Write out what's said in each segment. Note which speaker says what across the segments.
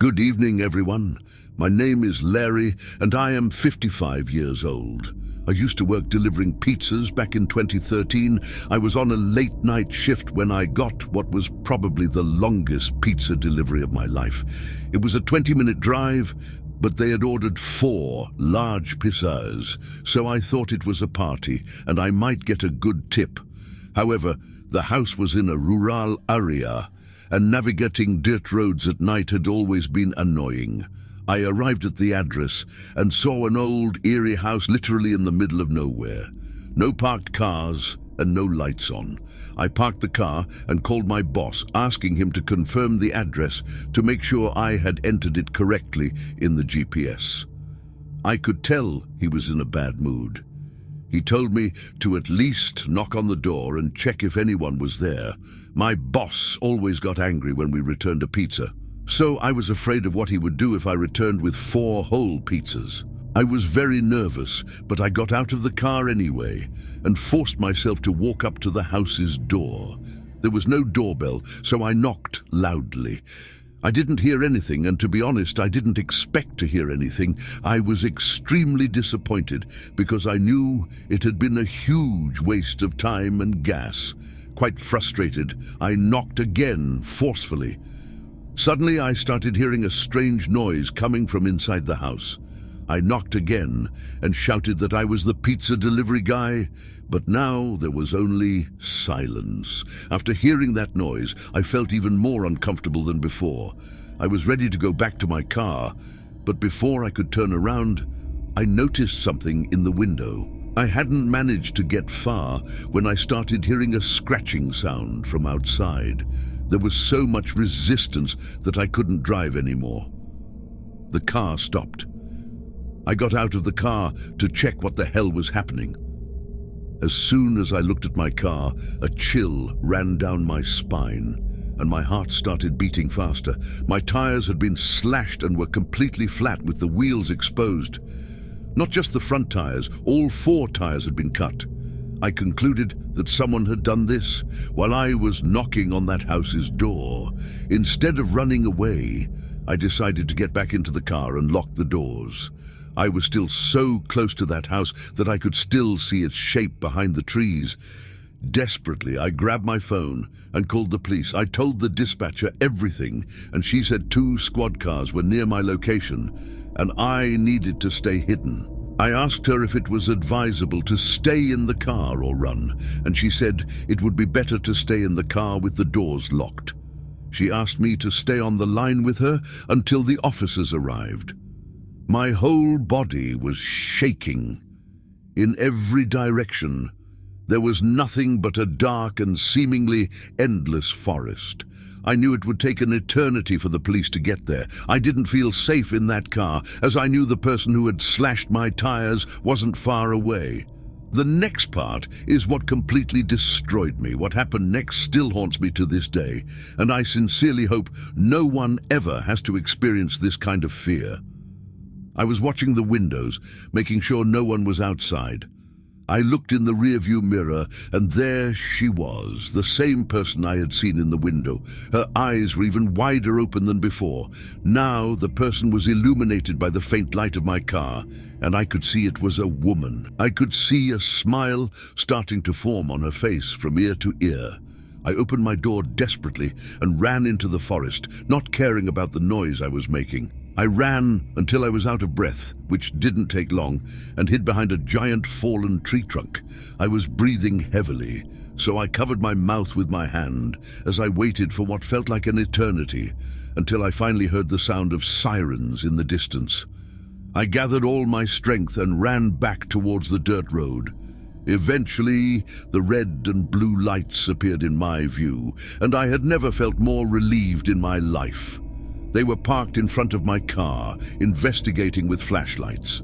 Speaker 1: Good evening, everyone. My name is Larry, and I am 55 years old. I used to work delivering pizzas back in 2013. I was on a late-night shift when I got what was probably the longest pizza delivery of my life. It was a 20-minute drive, but they had ordered 4 large pizzas, so I thought it was a party, and I might get a good tip. However, the house was in a rural area, and navigating dirt roads at night had always been annoying. I arrived at the address and saw an old, eerie house literally in the middle of nowhere. No parked cars and no lights on. I parked the car and called my boss, asking him to confirm the address to make sure I had entered it correctly in the GPS. I could tell he was in a bad mood. He told me to at least knock on the door and check if anyone was there. My boss always got angry when we returned a pizza, so I was afraid of what he would do if I returned with 4 whole pizzas. I was very nervous, but I got out of the car anyway and forced myself to walk up to the house's door. There was no doorbell, so I knocked loudly. I didn't hear anything, and to be honest, I didn't expect to hear anything. I was extremely disappointed because I knew it had been a huge waste of time and gas. Quite frustrated, I knocked again, forcefully. Suddenly, I started hearing a strange noise coming from inside the house. I knocked again and shouted that I was the pizza delivery guy, but now there was only silence. After hearing that noise, I felt even more uncomfortable than before. I was ready to go back to my car, but before I could turn around, I noticed something in the window. I hadn't managed to get far when I started hearing a scratching sound from outside. There was so much resistance that I couldn't drive anymore. The car stopped. I got out of the car to check what the hell was happening. As soon as I looked at my car, a chill ran down my spine, and my heart started beating faster. My tires had been slashed and were completely flat with the wheels exposed. Not just the front tires, all 4 tires had been cut. I concluded that someone had done this while I was knocking on that house's door. Instead of running away, I decided to get back into the car and lock the doors. I was still so close to that house that I could still see its shape behind the trees. Desperately, I grabbed my phone and called the police. I told the dispatcher everything, and she said 2 squad cars were near my location, and I needed to stay hidden. I asked her if it was advisable to stay in the car or run, and she said it would be better to stay in the car with the doors locked. She asked me to stay on the line with her until the officers arrived. My whole body was shaking. In every direction, there was nothing but a dark and seemingly endless forest. I knew it would take an eternity for the police to get there. I didn't feel safe in that car, as I knew the person who had slashed my tires wasn't far away. The next part is what completely destroyed me. What happened next still haunts me to this day, and I sincerely hope no one ever has to experience this kind of fear. I was watching the windows, making sure no one was outside. I looked in the rearview mirror, and there she was, the same person I had seen in the window. Her eyes were even wider open than before. Now the person was illuminated by the faint light of my car, and I could see it was a woman. I could see a smile starting to form on her face from ear to ear. I opened my door desperately and ran into the forest, not caring about the noise I was making. I ran until I was out of breath, which didn't take long, and hid behind a giant fallen tree trunk. I was breathing heavily, so I covered my mouth with my hand as I waited for what felt like an eternity, until I finally heard the sound of sirens in the distance. I gathered all my strength and ran back towards the dirt road. Eventually, the red and blue lights appeared in my view, and I had never felt more relieved in my life. They were parked in front of my car, investigating with flashlights.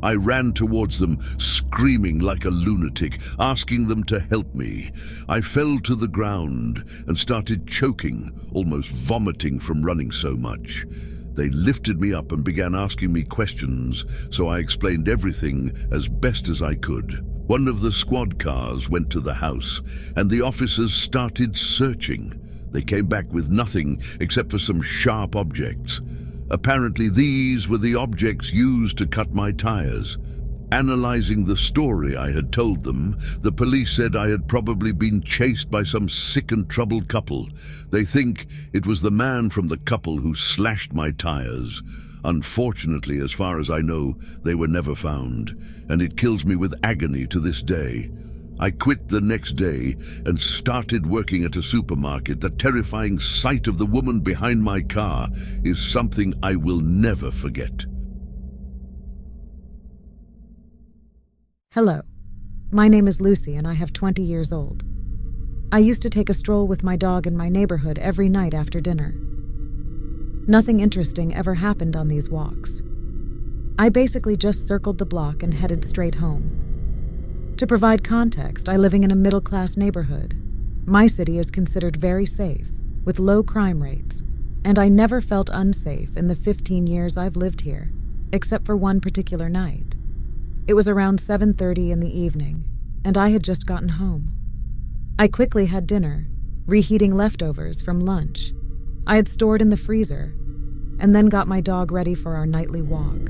Speaker 1: I ran towards them, screaming like a lunatic, asking them to help me. I fell to the ground and started choking, almost vomiting from running so much. They lifted me up and began asking me questions, so I explained everything as best as I could. One of the squad cars went to the house, and the officers started searching. They came back with nothing except for some sharp objects. Apparently these were the objects used to cut my tires. Analyzing the story I had told them, the police said I had probably been chased by some sick and troubled couple. They think it was the man from the couple who slashed my tires. Unfortunately, as far as I know, they were never found, and it kills me with agony to this day. I quit the next day and started working at a supermarket. The terrifying sight of the woman behind my car is something I will never forget.
Speaker 2: Hello, my name is Lucy and I have 20 years old. I used to take a stroll with my dog in my neighborhood every night after dinner. Nothing interesting ever happened on these walks. I basically just circled the block and headed straight home. To provide context, I live in a middle-class neighborhood. My city is considered very safe, with low crime rates, and I never felt unsafe in the 15 years I've lived here, except for one particular night. It was around 7:30 in the evening, and I had just gotten home. I quickly had dinner, reheating leftovers from lunch I had stored in the freezer, and then got my dog ready for our nightly walk.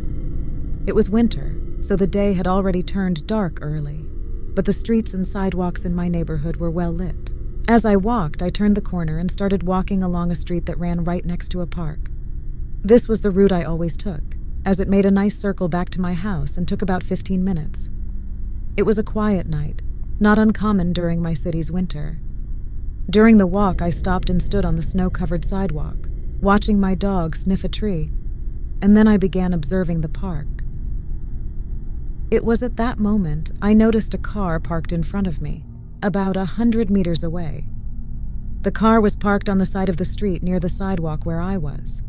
Speaker 2: It was winter, so the day had already turned dark early, but the streets and sidewalks in my neighborhood were well lit. As I walked, I turned the corner and started walking along a street that ran right next to a park. This was the route I always took, as it made a nice circle back to my house and took about 15 minutes. It was a quiet night, not uncommon during my city's winter. During the walk, I stopped and stood on the snow-covered sidewalk, watching my dog sniff a tree, and then I began observing the park. It was at that moment I noticed a car parked in front of me, about 100 meters away. The car was parked on the side of the street near the sidewalk where I was.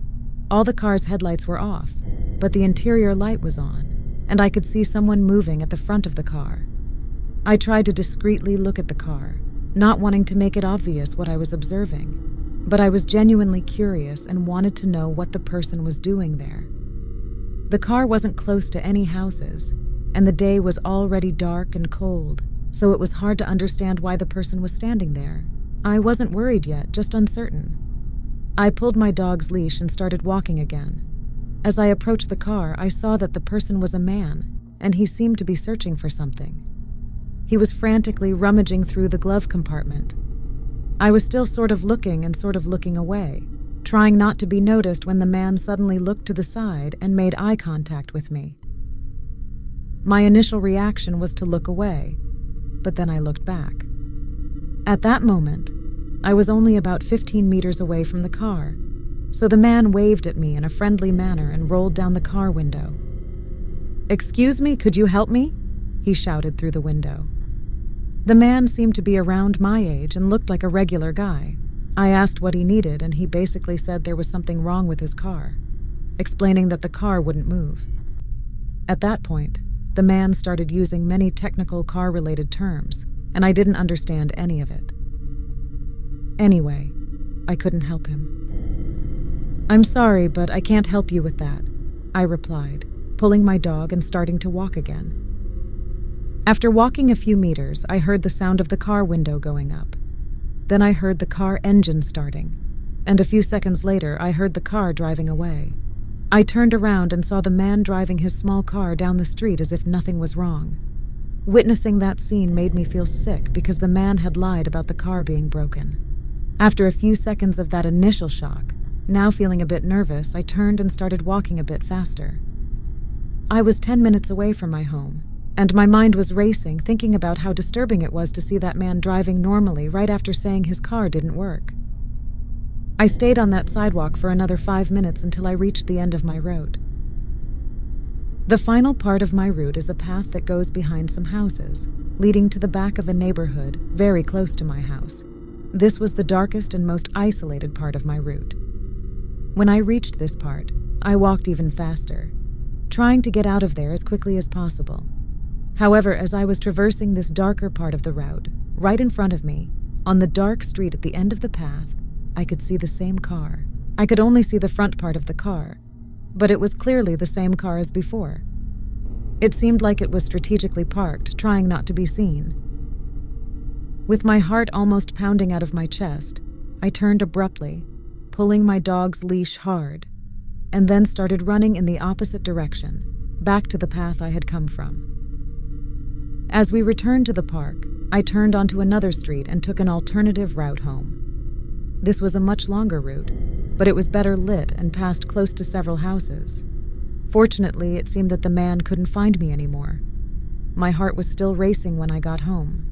Speaker 2: All the car's headlights were off, but the interior light was on, and I could see someone moving at the front of the car. I tried to discreetly look at the car, not wanting to make it obvious what I was observing, but I was genuinely curious and wanted to know what the person was doing there. The car wasn't close to any houses, and the day was already dark and cold, so it was hard to understand why the person was standing there. I wasn't worried yet, just uncertain. I pulled my dog's leash and started walking again. As I approached the car, I saw that the person was a man, and he seemed to be searching for something. He was frantically rummaging through the glove compartment. I was still sort of looking and sort of looking away, trying not to be noticed when the man suddenly looked to the side and made eye contact with me. My initial reaction was to look away, but then I looked back. At that moment, I was only about 15 meters away from the car, so the man waved at me in a friendly manner and rolled down the car window. "Excuse me, could you help me?" he shouted through the window. The man seemed to be around my age and looked like a regular guy. I asked what he needed, and he basically said there was something wrong with his car, explaining that the car wouldn't move. At that point, the man started using many technical car-related terms, and I didn't understand any of it. Anyway, I couldn't help him. "I'm sorry, but I can't help you with that," I replied, pulling my dog and starting to walk again. After walking a few meters, I heard the sound of the car window going up. Then I heard the car engine starting, and a few seconds later, I heard the car driving away. I turned around and saw the man driving his small car down the street as if nothing was wrong. Witnessing that scene made me feel sick because the man had lied about the car being broken. After a few seconds of that initial shock, now feeling a bit nervous, I turned and started walking a bit faster. I was 10 minutes away from my home, and my mind was racing, thinking about how disturbing it was to see that man driving normally right after saying his car didn't work. I stayed on that sidewalk for another 5 minutes until I reached the end of my road. The final part of my route is a path that goes behind some houses, leading to the back of a neighborhood very close to my house. This was the darkest and most isolated part of my route. When I reached this part, I walked even faster, trying to get out of there as quickly as possible. However, as I was traversing this darker part of the route, right in front of me, on the dark street at the end of the path, I could see the same car. I could only see the front part of the car, but it was clearly the same car as before. It seemed like it was strategically parked, trying not to be seen. With my heart almost pounding out of my chest, I turned abruptly, pulling my dog's leash hard, and then started running in the opposite direction, back to the path I had come from. As we returned to the park, I turned onto another street and took an alternative route home. This was a much longer route, but it was better lit and passed close to several houses. Fortunately, it seemed that the man couldn't find me anymore. My heart was still racing when I got home,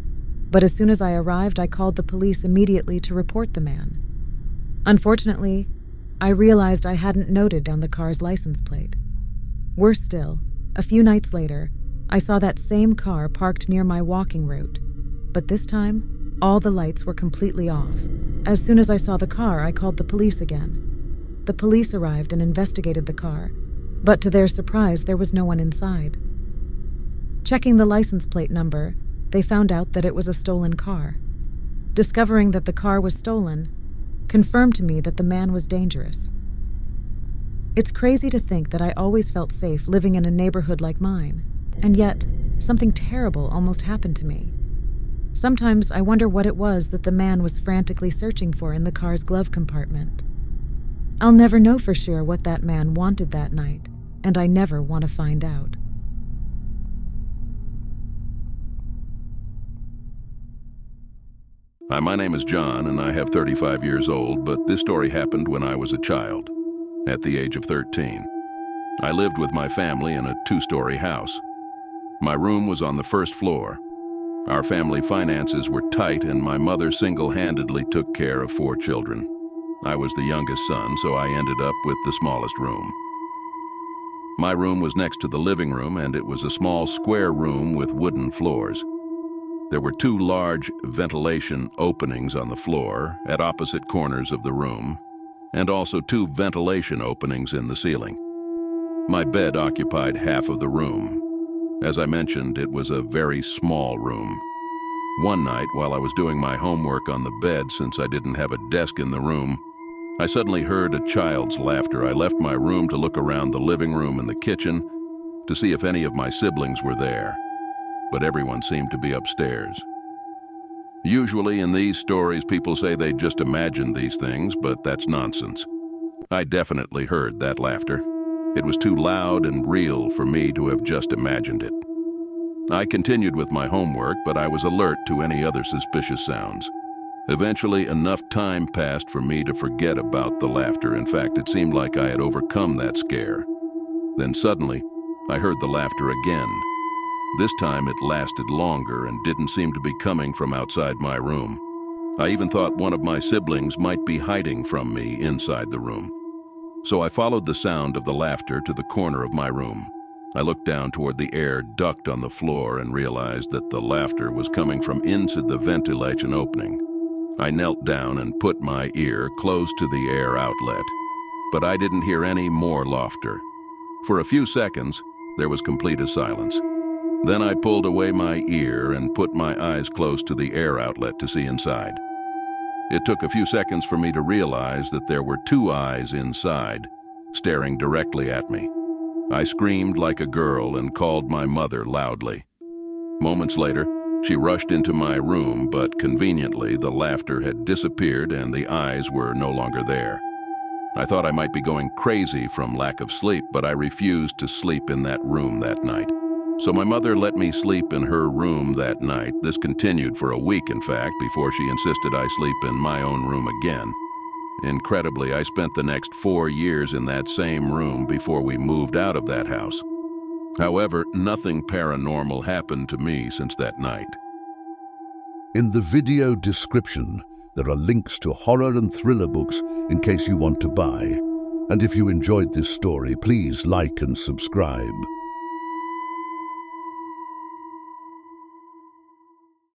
Speaker 2: but as soon as I arrived, I called the police immediately to report the man. Unfortunately, I realized I hadn't noted down the car's license plate. Worse still, a few nights later, I saw that same car parked near my walking route, but this time, all the lights were completely off. As soon as I saw the car, I called the police again. The police arrived and investigated the car, but to their surprise, there was no one inside. Checking the license plate number, they found out that it was a stolen car. Discovering that the car was stolen confirmed to me that the man was dangerous. It's crazy to think that I always felt safe living in a neighborhood like mine, and yet something terrible almost happened to me. Sometimes I wonder what it was that the man was frantically searching for in the car's glove compartment. I'll never know for sure what that man wanted that night, and I never want to find out.
Speaker 3: Hi, my name is John, and I have 35 years old, but this story happened when I was a child, at the age of 13. I lived with my family in a 2-story house. My room was on the first floor. Our family finances were tight, and my mother single-handedly took care of 4 children. I was the youngest son, so I ended up with the smallest room. My room was next to the living room, and it was a small square room with wooden floors. There were 2 large ventilation openings on the floor at opposite corners of the room, and also 2 ventilation openings in the ceiling. My bed occupied half of the room. As I mentioned, it was a very small room. One night, while I was doing my homework on the bed, since I didn't have a desk in the room, I suddenly heard a child's laughter. I left my room to look around the living room and the kitchen to see if any of my siblings were there, but everyone seemed to be upstairs. Usually in these stories, people say they just imagined these things, but that's nonsense. I definitely heard that laughter. It was too loud and real for me to have just imagined it. I continued with my homework, but I was alert to any other suspicious sounds. Eventually, enough time passed for me to forget about the laughter. In fact, it seemed like I had overcome that scare. Then suddenly, I heard the laughter again. This time it lasted longer and didn't seem to be coming from outside my room. I even thought one of my siblings might be hiding from me inside the room. So I followed the sound of the laughter to the corner of my room. I looked down toward the air duct on the floor and realized that the laughter was coming from inside the ventilation opening. I knelt down and put my ear close to the air outlet, but I didn't hear any more laughter. For a few seconds, there was complete silence. Then I pulled away my ear and put my eyes close to the air outlet to see inside. It took a few seconds for me to realize that there were 2 eyes inside, staring directly at me. I screamed like a girl and called my mother loudly. Moments later, she rushed into my room, but conveniently the laughter had disappeared and the eyes were no longer there. I thought I might be going crazy from lack of sleep, but I refused to sleep in that room that night. So my mother let me sleep in her room that night. This continued for a week, in fact, before she insisted I sleep in my own room again. Incredibly, I spent the next 4 years in that same room before we moved out of that house. However, nothing paranormal happened to me since that night.
Speaker 1: In the video description, there are links to horror and thriller books in case you want to buy. And if you enjoyed this story, please like and subscribe.